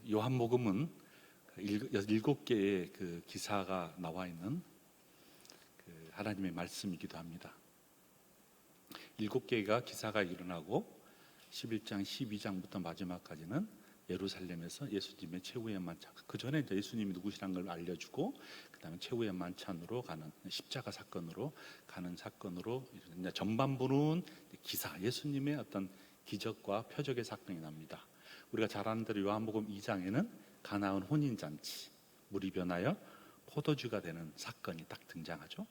요한복음은 7개의 그 기사가 나와 있는 그 하나님의 말씀이기도 합니다. 7개가 기사가 일어나고 11장, 12장부터 마지막까지는 예루살렘에서 예수님의 최후의 만찬, 그 전에 이제 예수님이 누구시라는 걸 알려주고 그 다음에 최후의 만찬으로 가는 십자가 사건으로 가는 사건으로 이제 전반부는 기사, 예수님의 어떤 기적과 표적의 사건이 납니다. 우리가 잘 아는 대로 요한복음 2장에는 가나안 혼인잔치, 물이 변하여 포도주가 되는 사건이 딱 등장하죠.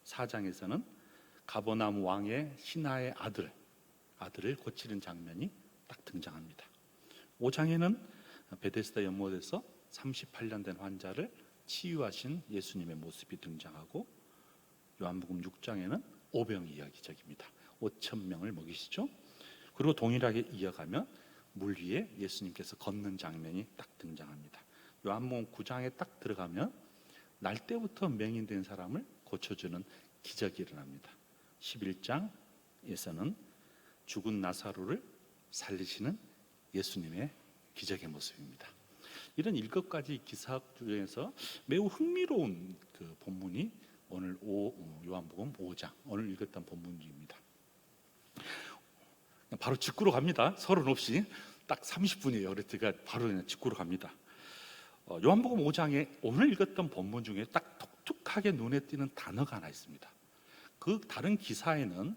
4장에서는 가버나움 왕의 신하의 아들을 고치는 장면이 딱 등장합니다. 5장에는 베데스다 연못에서 38년 된 환자를 치유하신 예수님의 모습이 등장하고, 요한복음 6장에는 오병 이야기적입니다. 5,000명을 먹이시죠. 그리고 동일하게 이어가면 물 위에 예수님께서 걷는 장면이 딱 등장합니다. 요한복음 9장에 딱 들어가면 날 때부터 맹인된 사람을 고쳐주는 기적이 일어납니다. 11장에서는 죽은 나사로를 살리시는 예수님의 기적의 모습입니다. 이런 7가지 기사 중에서 매우 흥미로운 그 본문이 오늘 요한복음 5장, 오늘 읽었던 본문입니다. 바로 직구로 갑니다. 서론 없이 딱 30분이에요. 그래서 바로 그냥 직구로 갑니다. 요한복음 5장에 오늘 읽었던 본문 중에 딱 독특하게 눈에 띄는 단어가 하나 있습니다. 그 다른 기사에는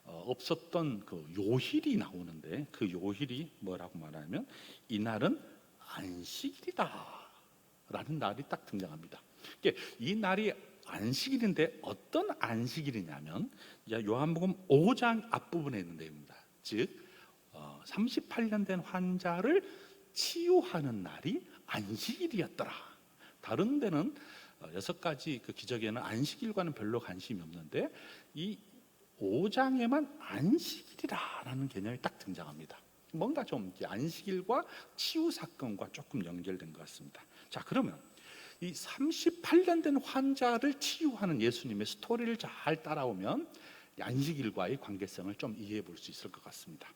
없었던 그 요힐이 나오는데, 그 요힐이 뭐라고 말하면 이날은 안식일이다 라는 날이 딱 등장합니다. 이 날이 안식일인데 어떤 안식일이냐면 요한복음 5장 앞부분에 있는 내용입니다. 즉 38년 된 환자를 치유하는 날이 안식일이었더라. 다른 데는 6가지 그 기적에는 안식일과는 별로 관심이 없는데 이 5장에만 안식일이라는 개념이 딱 등장합니다. 뭔가 좀 안식일과 치유 사건과 조금 연결된 것 같습니다. 자, 그러면 이 38년 된 환자를 치유하는 예수님의 스토리를 잘 따라오면 안식일과의 관계성을 좀 이해해 볼 수 있을 것 같습니다.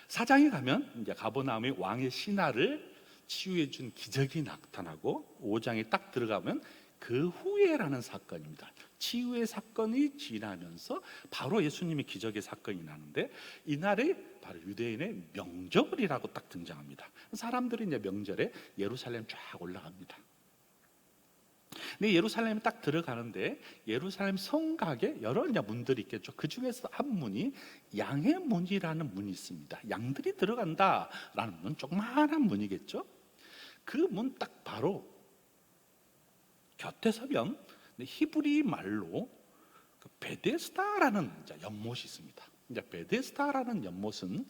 4장에 가면 이제 가버나움의 왕의 신하를 치유해 준 기적이 나타나고, 5장에 딱 들어가면 그 후에라는 사건입니다. 치유의 사건이 지나면서 바로 예수님의 기적의 사건이 나는데, 이날이 바로 유대인의 명절이라고 딱 등장합니다. 사람들이 이제 명절에 예루살렘 쫙 올라갑니다. 근데 예루살렘에 딱 들어가는데 예루살렘 성곽에 여러 문들이 있겠죠. 그 중에서 한 문이 양의 문이라는 문이 있습니다. 양들이 들어간다라는 문, 조그마한 문이겠죠. 그 문 딱 바로 곁에 서면 히브리 말로 그 베데스다라는 연못이 있습니다. 이제 베데스다라는 연못은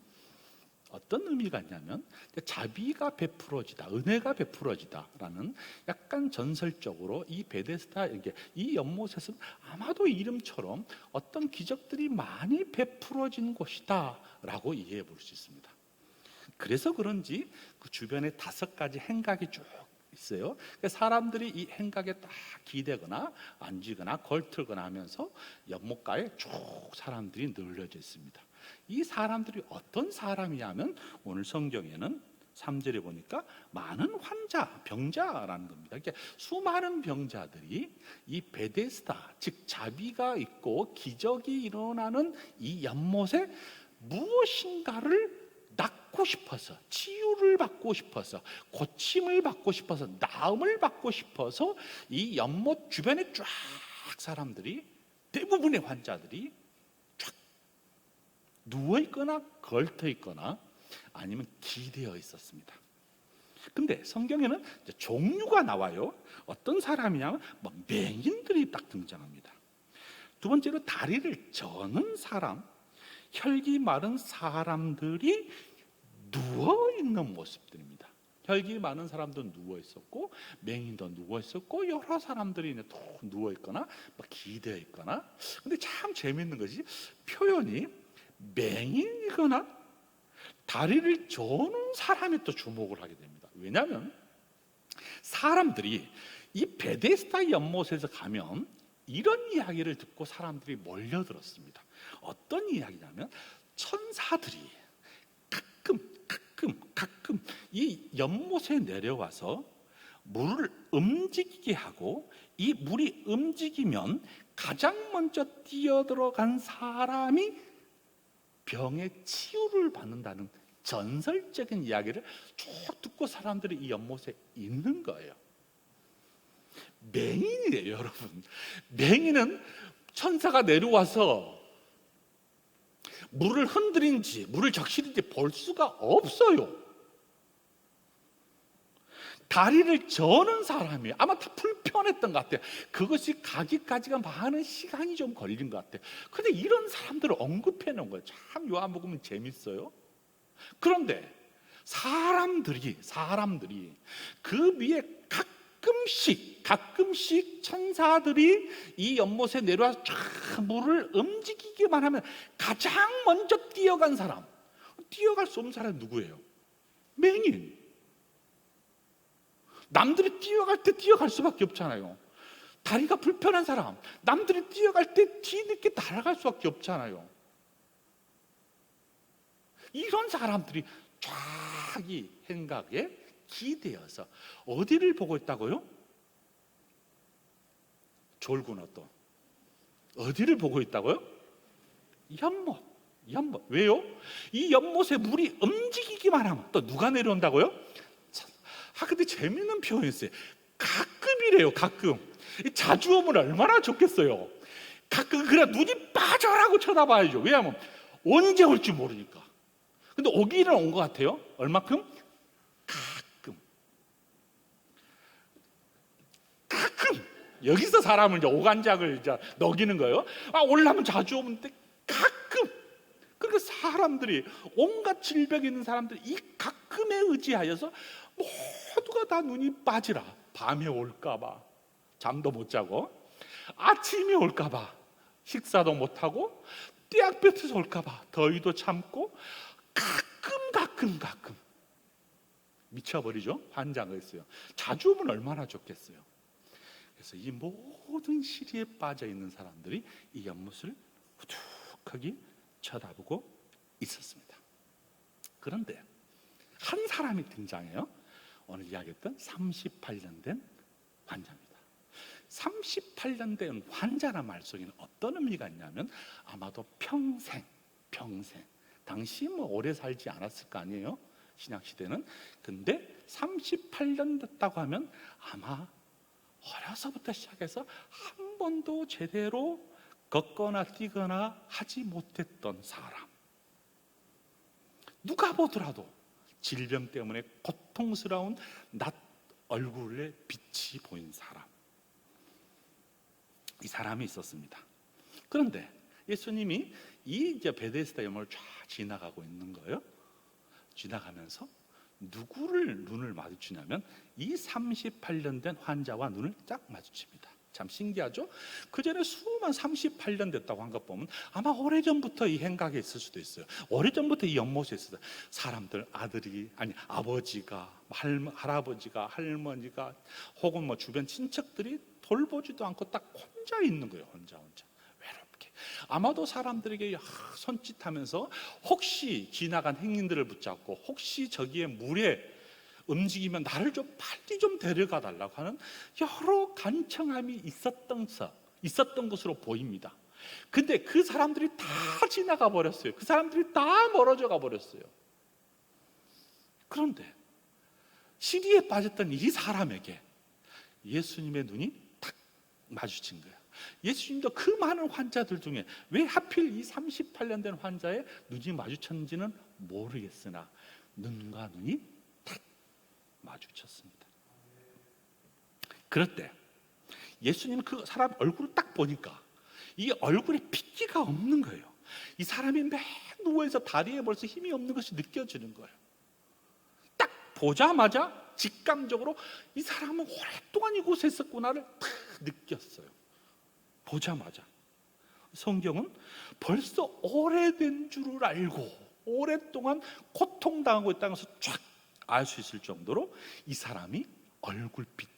어떤 의미가 있냐면 자비가 베풀어지다, 은혜가 베풀어지다라는 약간 전설적으로 이 베데스다, 이 연못에서는 아마도 이름처럼 어떤 기적들이 많이 베풀어진 곳이다라고 이해해 볼 수 있습니다. 그래서 그런지 그 주변에 5가지 행각이 쭉 있어요. 사람들이 이 행각에 딱 기대거나 앉거나 걸터거나 하면서 연못가에 쭉 사람들이 늘려져 있습니다. 이 사람들이 어떤 사람이냐면 오늘 성경에는 3절에 보니까 많은 환자, 병자라는 겁니다. 그러니까 수많은 병자들이 이 베데스다, 즉 자비가 있고 기적이 일어나는 이 연못에 무엇인가를 낫고 싶어서, 치유를 받고 싶어서, 고침을 받고 싶어서, 나음을 받고 싶어서 이 연못 주변에 쫙 사람들이, 대부분의 환자들이 쫙 누워있거나 걸터있거나 아니면 기대어 있었습니다. 근데 성경에는 종류가 나와요. 어떤 사람이냐면 맹인들이 딱 등장합니다. 두 번째로 다리를 저는 사람, 혈기 마른 사람들이 누워있는 모습들입니다. 혈기 많은 사람도 누워있었고 맹인도 누워있었고 여러 사람들이 또 누워있거나 기대어 있거나. 근데 참 재밌는 것이 표현이 맹인이거나 다리를 저는 사람이 또 주목을 하게 됩니다. 왜냐하면 사람들이 이 베데스다 연못에서 가면 이런 이야기를 듣고 사람들이 몰려들었습니다. 어떤 이야기냐면 천사들이 가끔 이 연못에 내려와서 물을 움직이게 하고, 이 물이 움직이면 가장 먼저 뛰어들어간 사람이 병의 치유를 받는다는 전설적인 이야기를 쭉 듣고 사람들이 이 연못에 있는 거예요. 맹인이에요, 여러분. 맹인은 천사가 내려와서 물을 흔들인지 물을 적시는지 볼 수가 없어요. 다리를 저는 사람이 아마 다 불편했던 것 같아요. 그것이 가기까지가 많은 시간이 좀 걸린 것 같아요. 근데 이런 사람들을 언급해 놓은 거예요. 참 요한복음은 재밌어요. 그런데 사람들이 그 위에 가끔씩 천사들이 이 연못에 내려와서 쫙 물을 움직이기만 하면 가장 먼저 뛰어간 사람, 뛰어갈 수 없는 사람이 누구예요? 맹인. 남들이 뛰어갈 때 뛰어갈 수밖에 없잖아요. 다리가 불편한 사람, 남들이 뛰어갈 때 뒤늦게 날아갈 수밖에 없잖아요. 이런 사람들이 자기 행각에 기대어서 어디를 보고 있다고요? 졸구나 또. 어디를 보고 있다고요? 연못. 왜요? 이 연못에 물이 움직이기만 하면 또 누가 내려온다고요? 근데 재밌는 표현이 있어요. 가끔이래요, 가끔. 자주 오면 얼마나 좋겠어요. 가끔 그래 눈이 빠져라고 쳐다봐야죠. 왜냐하면 언제 올지 모르니까. 근데 오기는 온 것 같아요. 얼마큼? 가끔. 여기서 사람을 이제 오간작을 이제 녹이는 거예요. 올라면 자주 오는데 가끔. 그러니까 사람들이 온갖 질병이 있는 사람들이 이 가끔에 의지하여서 모두가 다 눈이 빠지라. 밤에 올까봐 잠도 못 자고, 아침이 올까봐 식사도 못하고, 떼약볕에서 올까봐 더위도 참고, 가끔 미쳐버리죠. 환장을 했어요. 자주 오면 얼마나 좋겠어요. 그래서 이 모든 시리에 빠져 있는 사람들이 이 연못을 우뚝하게 쳐다보고 있었습니다. 그런데 한 사람이 등장해요. 오늘 이야기했던 38년 된 환자입니다. 38년 된 환자란 말 속에는 어떤 의미가 있냐면 아마도 평생 당시 오래 살지 않았을 거 아니에요, 신약시대는. 근데 38년 됐다고 하면 아마 어려서부터 시작해서 한 번도 제대로 걷거나 뛰거나 하지 못했던 사람, 누가 보더라도 질병 때문에 고통스러운 낯 얼굴에 빛이 보인 사람, 이 사람이 있었습니다. 그런데 예수님이 이 베데스다 연못을 쫙 지나가고 있는 거예요. 지나가면서 누구를 눈을 마주치냐면 이 38년 된 환자와 눈을 딱 마주칩니다. 참 신기하죠? 그 전에 수만 38년 됐다고 한 것 보면 아마 오래전부터 이 행각에 있을 수도 있어요. 오래전부터 이 연못에 있었어요. 사람들, 아버지가, 할아버지가, 할머니가, 혹은 주변 친척들이 돌보지도 않고 딱 혼자 있는 거예요. 혼자 외롭게. 아마도 사람들에게 손짓하면서 혹시 지나간 행인들을 붙잡고, 혹시 저기에 물에 움직이면 나를 좀 빨리 좀 데려가 달라고 하는 여러 간청함이 있었던 것으로 보입니다. 근데 그 사람들이 다 지나가 버렸어요. 그 사람들이 다 멀어져 가 버렸어요. 그런데 시리에 빠졌던 이 사람에게 예수님의 눈이 탁 마주친 거예요. 예수님도 그 많은 환자들 중에 왜 하필 이 38년 된 환자의 눈이 마주쳤는지는 모르겠으나 눈과 눈이 마주쳤습니다. 그럴 때 예수님은 그 사람 얼굴을 딱 보니까 이 얼굴에 핏기가 없는 거예요. 이 사람이 매 누워있어 다리에 벌써 힘이 없는 것이 느껴지는 거예요. 딱 보자마자 직감적으로 이 사람은 오랫동안 이곳에 있었구나를 딱 느꼈어요. 보자마자. 성경은 벌써 오래된 줄을 알고 오랫동안 고통당하고 있다는 것을 쫙 알 수 있을 정도로 이 사람이 얼굴빛이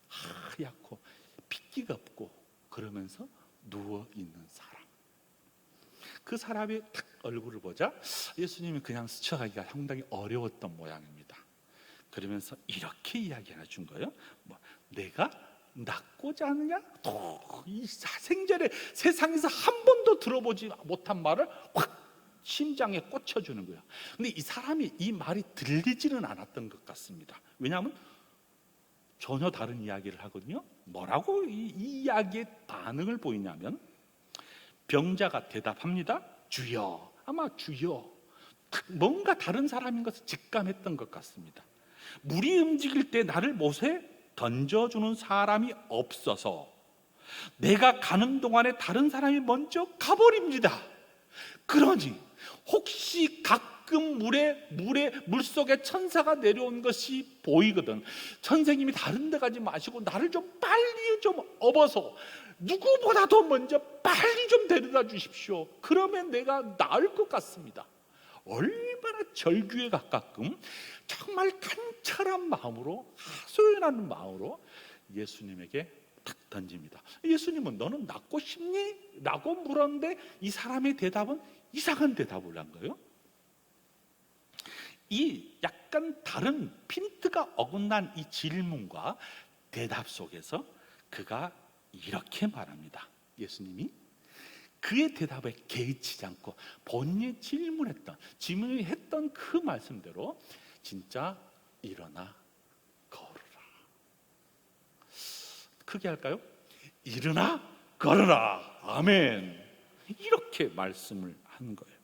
하얗고 핏기가 없고 그러면서 누워있는 사람. 그 사람의 딱 얼굴을 보자 예수님이 그냥 스쳐가기가 상당히 어려웠던 모양입니다. 그러면서 이렇게 이야기 하나 준 거예요. 내가 낫고자 하느냐? 이 생전에 세상에서 한 번도 들어보지 못한 말을 확 심장에 꽂혀주는 거예요. 근데 이 사람이 이 말이 들리지는 않았던 것 같습니다. 왜냐하면 전혀 다른 이야기를 하거든요. 뭐라고 이 이야기의 반응을 보이냐면, 병자가 대답합니다. 주여. 아마 주여, 뭔가 다른 사람인 것을 직감했던 것 같습니다. 물이 움직일 때 나를 못에 던져주는 사람이 없어서 내가 가는 동안에 다른 사람이 먼저 가버립니다. 그러니 혹시 가끔 물속에 천사가 내려온 것이 보이거든. 선생님이 다른 데 가지 마시고 나를 좀 빨리 좀 업어서 누구보다도 먼저 빨리 좀 데려다 주십시오. 그러면 내가 나을 것 같습니다. 얼마나 절규에 가깝금 정말 간절한 마음으로, 하소연하는 마음으로 예수님에게 탁 던집니다. 예수님은 너는 낫고 싶니? 라고 물었는데 이 사람의 대답은 이상한 대답을 한 거예요. 이 약간 다른 핀트가 어긋난 이 질문과 대답 속에서 그가 이렇게 말합니다. 예수님이 그의 대답에 개의치지 않고 본인이 질문했던 그 말씀대로 진짜 일어나 걸어라. 크게 할까요? 일어나 걸어라. 아멘. 이렇게 말씀을 한 거예요.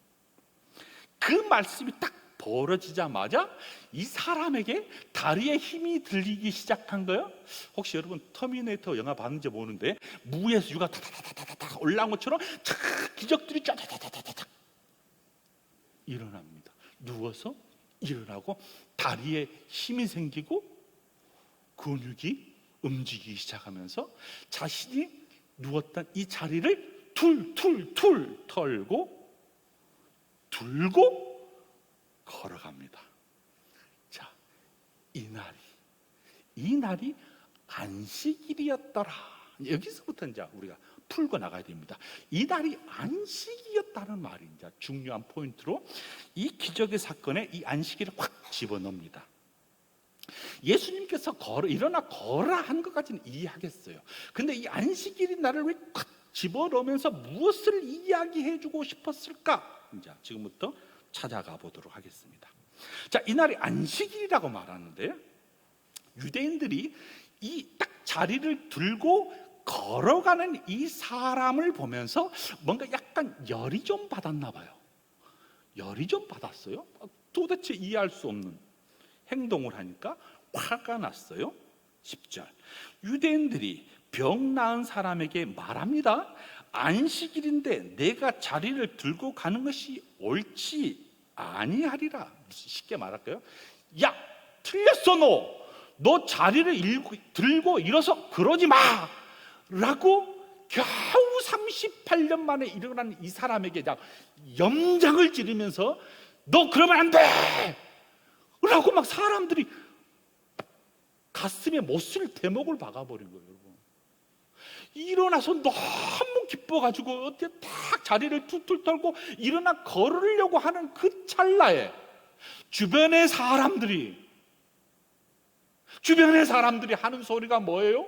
그 말씀이 딱 벌어지자마자 이 사람에게 다리에 힘이 들리기 시작한 거예요. 혹시 여러분 터미네이터 영화 봤는지 모르는데 무에서 유가 타타타타타타 올라온 것처럼 기적들이 쫙쫙쫙쫙쫙 일어납니다. 누워서 일어나고 다리에 힘이 생기고 근육이 움직이기 시작하면서 자신이 누웠던 이 자리를 툴툴툴 털고 들고 걸어갑니다. 자, 이 날이 안식일이었더라. 여기서부터 이제 우리가 풀고 나가야 됩니다. 이 날이 안식이었다는 말이 이제 중요한 포인트로 이 기적의 사건에 이 안식일을 확 집어넣습니다. 예수님께서 일어나 걸어라 한 것까지는 이해하겠어요. 근데 이 안식일인 날을 왜 확 집어넣으면서 무엇을 이야기해주고 싶었을까? 이제 지금부터 찾아가 보도록 하겠습니다. 자, 이날이 안식일이라고 말하는데 유대인들이 이 딱 자리를 들고 걸어가는 이 사람을 보면서 뭔가 약간 열이 좀 받았나 봐요. 열이 좀 받았어요. 도대체 이해할 수 없는 행동을 하니까 화가 났어요. 10절 유대인들이 병 나은 사람에게 말합니다. 안식일인데 내가 자리를 들고 가는 것이 옳지 아니하리라. 쉽게 말할까요? 야, 틀렸어. 너 자리를 들고 일어서 그러지 마 라고 겨우 38년 만에 일어난 이 사람에게 염장을 지르면서 너 그러면 안 돼 라고 막 사람들이 가슴에 못쓸 대목을 박아버린 거예요. 여러분, 일어나서 너무 기뻐가지고 어떻게 딱 자리를 툭툭 털고 일어나 걸으려고 하는 그 찰나에 주변의 사람들이 하는 소리가 뭐예요?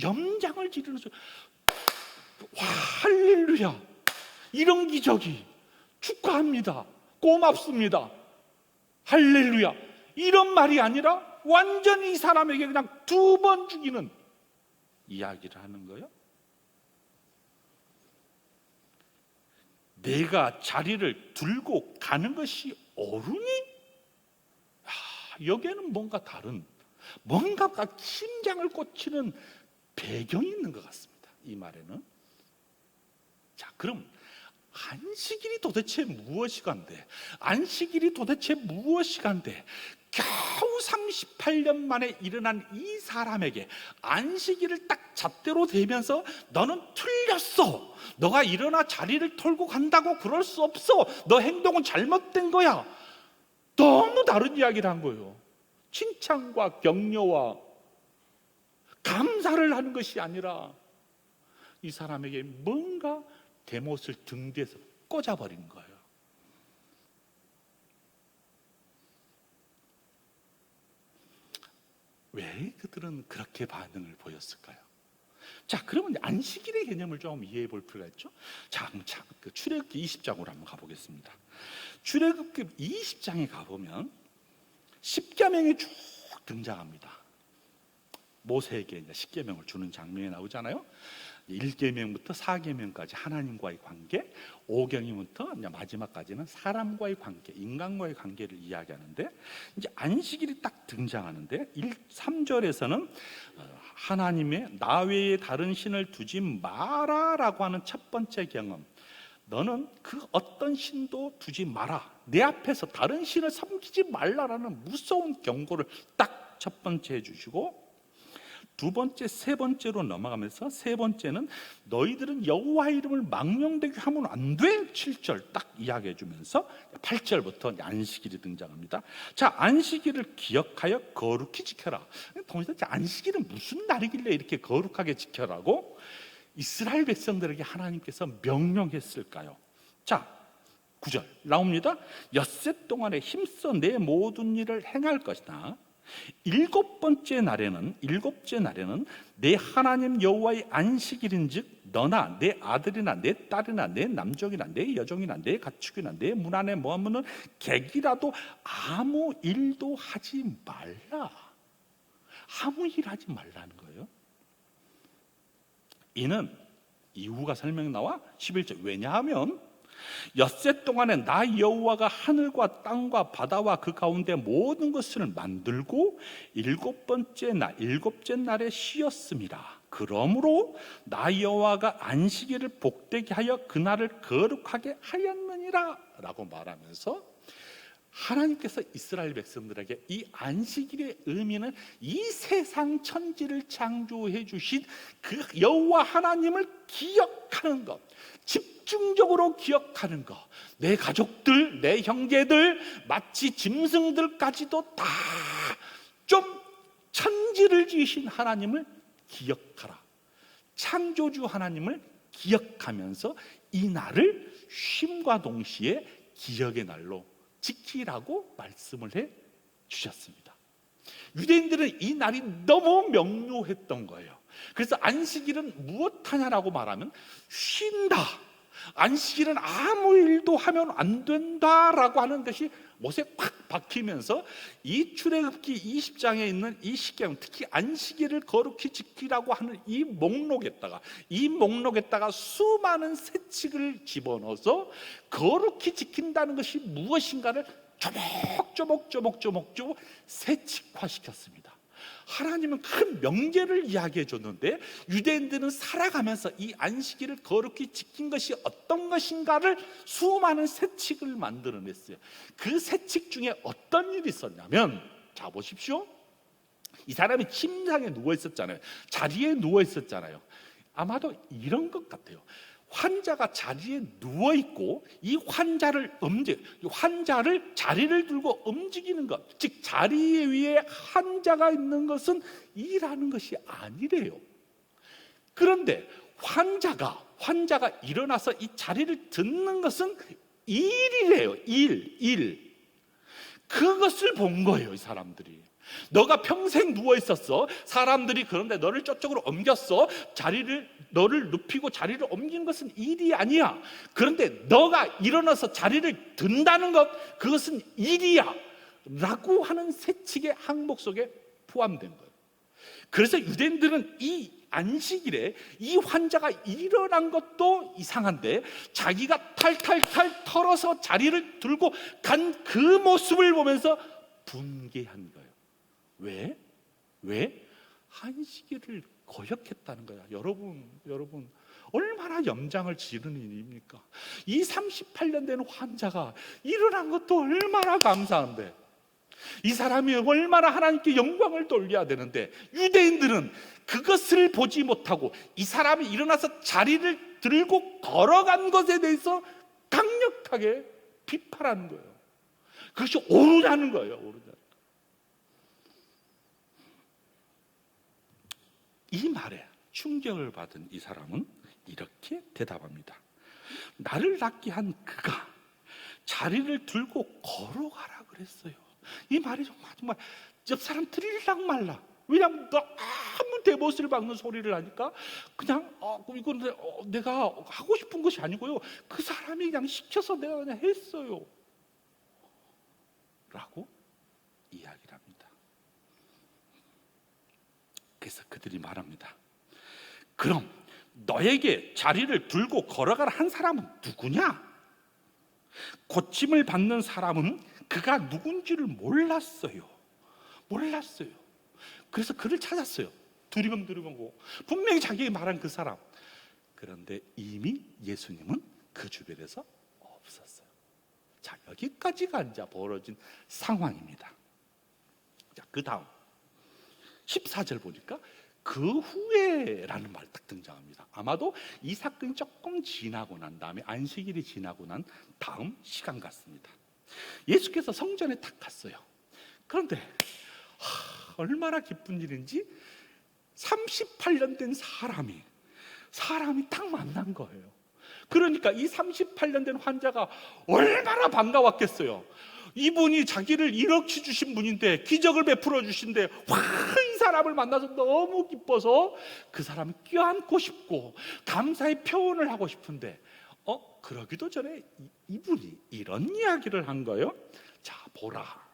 염장을 지르는 소리. 와, 할렐루야, 이런 기적이 축하합니다, 고맙습니다, 할렐루야, 이런 말이 아니라 완전히 이 사람에게 그냥 2번 죽이는 이야기를 하는 거예요. 내가 자리를 들고 가는 것이 옳으니? 여기에는 뭔가 다른, 뭔가 심장을 꽂히는 배경이 있는 것 같습니다. 이 말에는. 자, 그럼 안식일이 도대체 무엇이간데? 겨우 38년 만에 일어난 이 사람에게 안식일을 딱 잣대로 대면서 너는 틀렸어, 너가 일어나 자리를 털고 간다고 그럴 수 없어, 너 행동은 잘못된 거야, 너무 다른 이야기를 한 거예요. 칭찬과 격려와 감사를 하는 것이 아니라 이 사람에게 뭔가 대못을 등 뒤에서 꽂아버린 거예요. 왜 그들은 그렇게 반응을 보였을까요? 자, 그러면 안식일의 개념을 좀 이해해 볼 필요가 있죠. 자, 그 출애굽기 20장으로 한번 가보겠습니다. 출애굽기 20장에 가보면 십계명이 쭉 등장합니다. 모세에게 이제 십계명을 주는 장면이 나오잖아요. 1계명부터 4계명까지 하나님과의 관계, 5계명부터 이제 마지막까지는 사람과의 관계, 인간과의 관계를 이야기하는데, 이제 안식일이 딱 등장하는데 3절에서는 하나님의 나 외에 다른 신을 두지 마라라고 하는 첫 번째 경험. 너는 그 어떤 신도 두지 마라. 내 앞에서 다른 신을 섬기지 말라라는 무서운 경고를 딱 첫 번째 해주시고, 두 번째, 세 번째로 넘어가면서 세 번째는 너희들은 여호와의 이름을 망령되게 하면 안 돼. 7절 딱 이야기해 주면서 8절부터 안식일이 등장합니다. 자, 안식일을 기억하여 거룩히 지켜라. 동시에 안식일은 무슨 날이길래 이렇게 거룩하게 지켜라고 이스라엘 백성들에게 하나님께서 명령했을까요? 자, 9절 나옵니다. 엿새 동안에 힘써 내 모든 일을 행할 것이다. 일곱째 날에는 내 하나님 여호와의 안식일인즉 너나 내 아들이나 내 딸이나 내 남종이나 내 여종이나 내 가축이나 내 문 안에 머무는 객이라도 아무 일도 하지 말라. 아무 일 하지 말라는 거예요. 이는 이유가 설명이 나와 11절. 왜냐하면 엿새 동안에 나 여호와가 하늘과 땅과 바다와 그 가운데 모든 것을 만들고 일곱째 날에 쉬었습니다. 그러므로 나 여호와가 안식일을 복되게 하여 그날을 거룩하게 하였느니라 라고 말하면서 하나님께서 이스라엘 백성들에게 이 안식일의 의미는 이 세상 천지를 창조해 주신 그 여호와 하나님을 기억하는 것, 집중적으로 기억하는 것. 내 가족들, 내 형제들, 마치 짐승들까지도 다 좀 천지를 지으신 하나님을 기억하라. 창조주 하나님을 기억하면서 이 날을 쉼과 동시에 기억의 날로 지키라고 말씀을 해 주셨습니다. 유대인들은 이 날이 너무 명료했던 거예요. 그래서 안식일은 무엇하냐라고 말하면 쉰다. 안식일은 아무 일도 하면 안 된다라고 하는 것이 못에 팍 박히면서 이 출애굽기 20장에 있는 이 십계명, 특히 안식일을 거룩히 지키라고 하는 이 목록에다가 수많은 세칙을 집어넣어서 거룩히 지킨다는 것이 무엇인가를 조목조목 세칙화시켰습니다. 하나님은 큰 명제를 이야기해 줬는데 유대인들은 살아가면서 이 안식일을 거룩히 지킨 것이 어떤 것인가를 수많은 세칙을 만들어냈어요. 그 세칙 중에 어떤 일이 있었냐면, 자 보십시오. 이 사람이 침상에 누워 있었잖아요. 자리에 누워 있었잖아요. 아마도 이런 것 같아요. 환자가 자리에 누워 있고 이 환자를 자리를 들고 움직이는 것, 즉 자리 위에 환자가 있는 것은 일하는 것이 아니래요. 그런데 환자가 일어나서 이 자리를 듣는 것은 일이래요. 일. 그것을 본 거예요, 이 사람들이. 너가 평생 누워 있었어. 사람들이 그런데 너를 저쪽으로 옮겼어. 너를 눕히고 자리를 옮긴 것은 일이 아니야. 그런데 너가 일어나서 자리를 든다는 것, 그것은 일이야 라고 하는 세칙의 항목 속에 포함된 거예요. 그래서 유대인들은 이 안식일에 이 환자가 일어난 것도 이상한데 자기가 탈탈탈 털어서 자리를 들고 간 그 모습을 보면서 분개한 거예요. 왜? 안식일을 거역했다는 거야. 여러분 얼마나 염장을 지르는 일입니까? 이 38년 된 환자가 일어난 것도 얼마나 감사한데, 이 사람이 얼마나 하나님께 영광을 돌려야 되는데 유대인들은 그것을 보지 못하고 이 사람이 일어나서 자리를 들고 걸어간 것에 대해서 강력하게 비판하는 거예요. 그것이 옳으냐는 거예요. 이 말에 충격을 받은 이 사람은 이렇게 대답합니다. 나를 낫게 한 그가 자리를 들고 걸어가라 그랬어요. 이 말이 정말 옆 사람 들으려고 말라. 왜냐하면 너무 대못을 박는 소리를 하니까 그냥 이건 내가 하고 싶은 것이 아니고요, 그 사람이 그냥 시켜서 내가 그냥 했어요 라고 이야기를 합니다. 그래서 그들이 말합니다. 그럼 너에게 자리를 들고 걸어가라 한 사람은 누구냐? 고침을 받는 사람은 그가 누군지를 몰랐어요. 그래서 그를 찾았어요. 두리번두리번 분명히 자기가 말한 그 사람. 그런데 이미 예수님은 그 주변에서 없었어요. 자, 여기까지가 이제 벌어진 상황입니다. 자, 그 다음 14절 보니까 그 후에라는 말이 딱 등장합니다. 아마도 이 사건이 조금 지나고 난 다음에, 안식일이 지나고 난 다음 시간 같습니다. 예수께서 성전에 딱 갔어요. 그런데 얼마나 기쁜 일인지 38년 된 사람이 딱 만난 거예요. 그러니까 이 38년 된 환자가 얼마나 반가웠겠어요. 이분이 자기를 일으켜 주신 분인데, 기적을 베풀어 주신데, 이 사람을 만나서 너무 기뻐서 그 사람을 껴안고 싶고 감사의 표현을 하고 싶은데, 그러기도 전에 이분이 이런 이야기를 한 거예요. 자, 보라.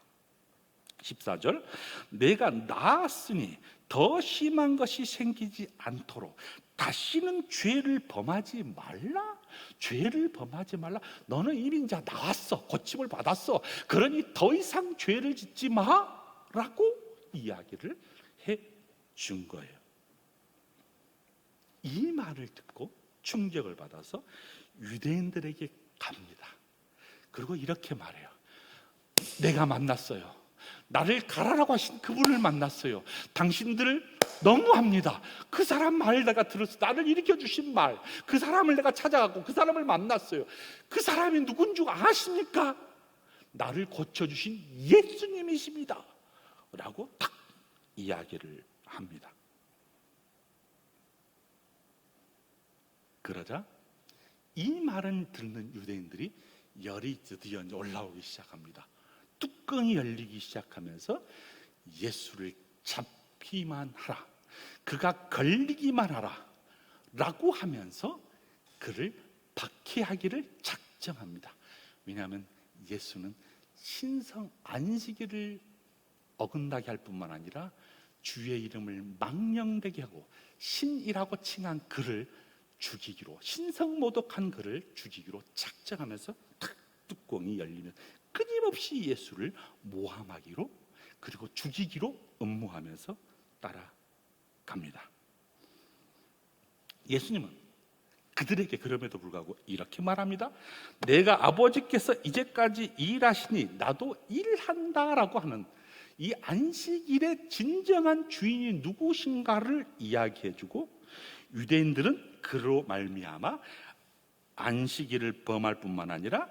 14절, 내가 나았으니 더 심한 것이 생기지 않도록 다시는 죄를 범하지 말라. 너는 이미 이제 나왔어. 고침을 받았어. 그러니 더 이상 죄를 짓지 마라고 이야기를 해 준 거예요. 이 말을 듣고 충격을 받아서 유대인들에게 갑니다. 그리고 이렇게 말해요. 내가 만났어요. 나를 가라라고 하신 그분을 만났어요. 당신들 너무합니다. 그 사람 말 내가 들었어. 나를 일으켜 주신 말, 그 사람을 내가 찾아가고 그 사람을 만났어요. 그 사람이 누군 줄 아십니까? 나를 고쳐주신 예수님이십니다 라고 딱 이야기를 합니다. 그러자 이 말을 듣는 유대인들이 열이 드디어 올라오기 시작합니다. 뚜껑이 열리기 시작하면서 예수를 잡기만 하라, 그가 걸리기만 하라 라고 하면서 그를 박해하기를 작정합니다. 왜냐하면 예수는 신성 안식일을 어긋나게 할 뿐만 아니라 주의 이름을 망령되게 하고 신이라고 칭한 그를 죽이기로, 신성모독한 그를 죽이기로 작정하면서 탁 뚜껑이 열리면 끊임없이 예수를 모함하기로, 그리고 죽이기로 음모하면서 따라갑니다. 예수님은 그들에게 그럼에도 불구하고 이렇게 말합니다. 내가 아버지께서 이제까지 일하시니 나도 일한다라고 하는 이 안식일의 진정한 주인이 누구신가를 이야기해주고, 유대인들은 그로 말미암아 안식일을 범할 뿐만 아니라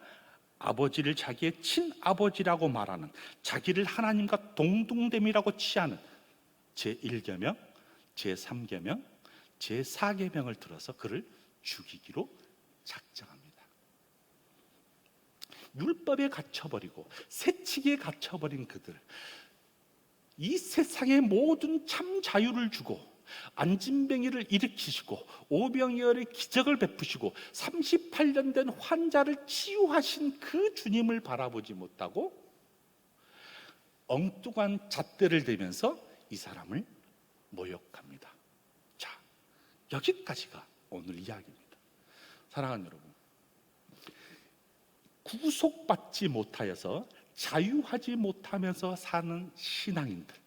아버지를 자기의 친아버지라고 말하는, 자기를 하나님과 동등됨이라고 취하는 제1계명, 제3계명, 제4계명을 들어서 그를 죽이기로 작정합니다. 율법에 갇혀버리고 세칙에 갇혀버린 그들, 이 세상의 모든 참 자유를 주고 안진뱅이를 일으키시고 오병이어의 기적을 베푸시고 38년 된 환자를 치유하신 그 주님을 바라보지 못하고 엉뚱한 잣대를 대면서 이 사람을 모욕합니다. 자, 여기까지가 오늘 이야기입니다. 사랑하는 여러분, 구속받지 못하여서 자유하지 못하면서 사는 신앙인들,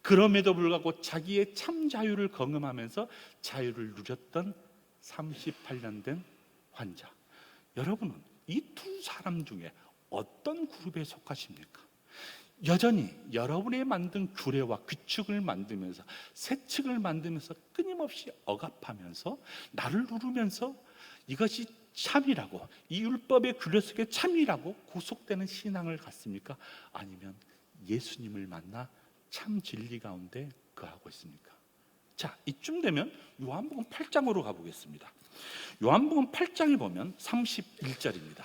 그럼에도 불구하고 자기의 참 자유를 경험하면서 자유를 누렸던 38년 된 환자, 여러분은 이 두 사람 중에 어떤 그룹에 속하십니까? 여전히 여러분이 만든 규례와 규칙을 만들면서, 세칙을 만들면서 끊임없이 억압하면서 나를 누르면서 이것이 참이라고, 이 율법의 규례 속에 참이라고 구속되는 신앙을 갖습니까? 아니면 예수님을 만나 참 진리 가운데 거하고 있습니까? 자, 이쯤 되면 요한복음 8장으로 가보겠습니다. 요한복음 8장에 보면 31절입니다.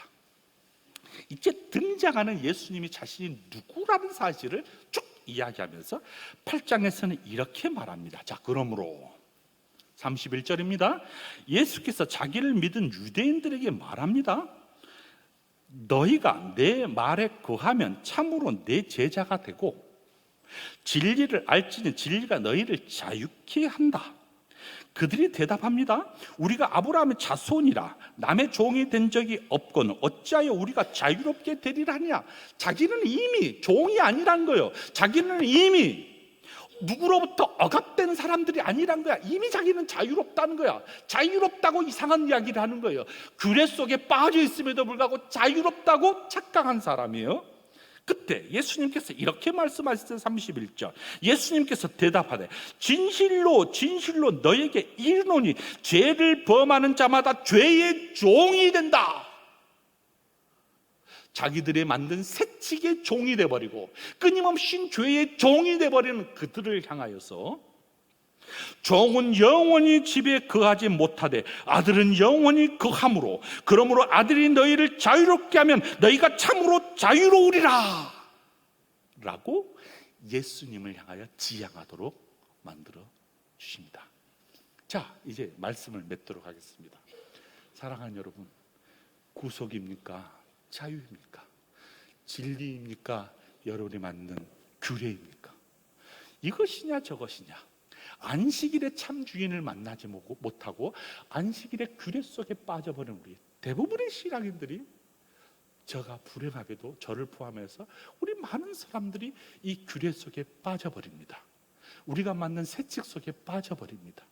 이제 등장하는 예수님이 자신이 누구라는 사실을 쭉 이야기하면서 8장에서는 이렇게 말합니다. 자, 그러므로 31절입니다. 예수께서 자기를 믿은 유대인들에게 말합니다. 너희가 내 말에 거하면 참으로 내 제자가 되고 진리를 알지니 진리가 너희를 자유케 한다. 그들이 대답합니다. 우리가 아브라함의 자손이라 남의 종이 된 적이 없거늘 어찌하여 우리가 자유롭게 되리라냐. 자기는 이미 종이 아니란 거예요. 자기는 이미 누구로부터 억압된 사람들이 아니란 거야. 이미 자기는 자유롭다는 거야. 자유롭다고 이상한 이야기를 하는 거예요. 규례 속에 빠져 있음에도 불구하고 자유롭다고 착각한 사람이에요. 그때 예수님께서 이렇게 말씀하셨어요. 31절 예수님께서 대답하되 진실로 진실로 너에게 이르노니 죄를 범하는 자마다 죄의 종이 된다. 자기들이 만든 새칙의 종이 되어버리고 끊임없이 죄의 종이 되어버리는 그들을 향하여서 종은 영원히 집에 거하지 못하되 아들은 영원히 거함으로 그러므로 아들이 너희를 자유롭게 하면 너희가 참으로 자유로우리라 라고 예수님을 향하여 지향하도록 만들어 주십니다. 자, 이제 말씀을 맺도록 하겠습니다. 사랑하는 여러분, 구속입니까? 자유입니까? 진리입니까? 여러분이 만든 규례입니까? 이것이냐 저것이냐? 안식일의 참 주인을 만나지 못하고 안식일의 규례 속에 빠져버린 우리 대부분의 신앙인들이 저가 불행하게도 저를 포함해서 우리 많은 사람들이 이 규례 속에 빠져버립니다. 우리가 만든 세칙 속에 빠져버립니다.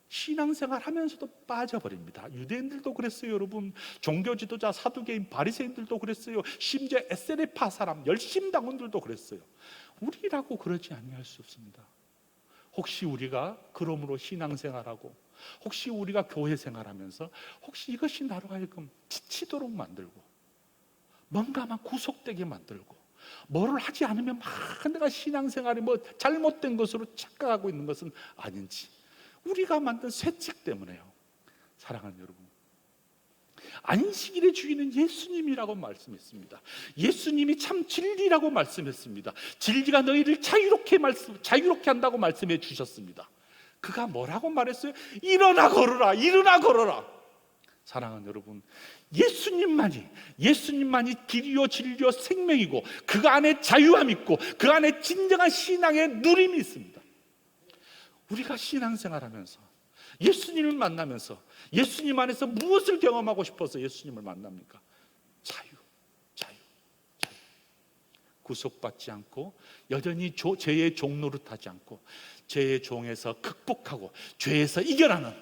신앙생활 하면서도 빠져버립니다. 유대인들도 그랬어요. 여러분, 종교지도자 사두개인 바리새인들도 그랬어요. 심지어 에세레파 사람 열심당원들도 그랬어요. 우리라고 그러지 아니할 수 없습니다. 혹시 우리가 그러므로 신앙생활하고 혹시 우리가 교회 생활하면서 혹시 이것이 나로 하여금 지치도록 만들고 뭔가만 구속되게 만들고 뭐를 하지 않으면 막 내가 신앙생활이 뭐 잘못된 것으로 착각하고 있는 것은 아닌지 우리가 만든 쇠칙 때문에요. 사랑하는 여러분, 안식일의 주인은 예수님이라고 말씀했습니다. 예수님이 참 진리라고 말씀했습니다. 진리가 너희를 자유롭게 한다고 말씀해 주셨습니다. 그가 뭐라고 말했어요? 일어나 걸어라, 일어나 걸어라. 사랑하는 여러분, 예수님만이 길이요 진리요 생명이고 그 안에 자유함이 있고 그 안에 진정한 신앙의 누림이 있습니다. 우리가 신앙생활하면서 예수님을 만나면서 예수님 안에서 무엇을 경험하고 싶어서 예수님을 만납니까? 자유. 구속받지 않고 여전히 죄의 종 노릇하지 않고 죄의 종에서 극복하고 죄에서 이겨나는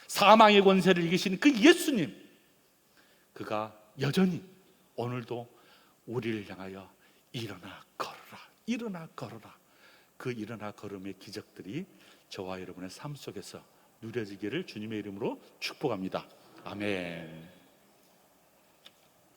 사망의 권세를 이기시는 그 예수님, 그가 여전히 오늘도 우리를 향하여 일어나 걸어라 그 일어나 걸음의 기적들이 저와 여러분의 삶 속에서 누려지기를 주님의 이름으로 축복합니다. 아멘.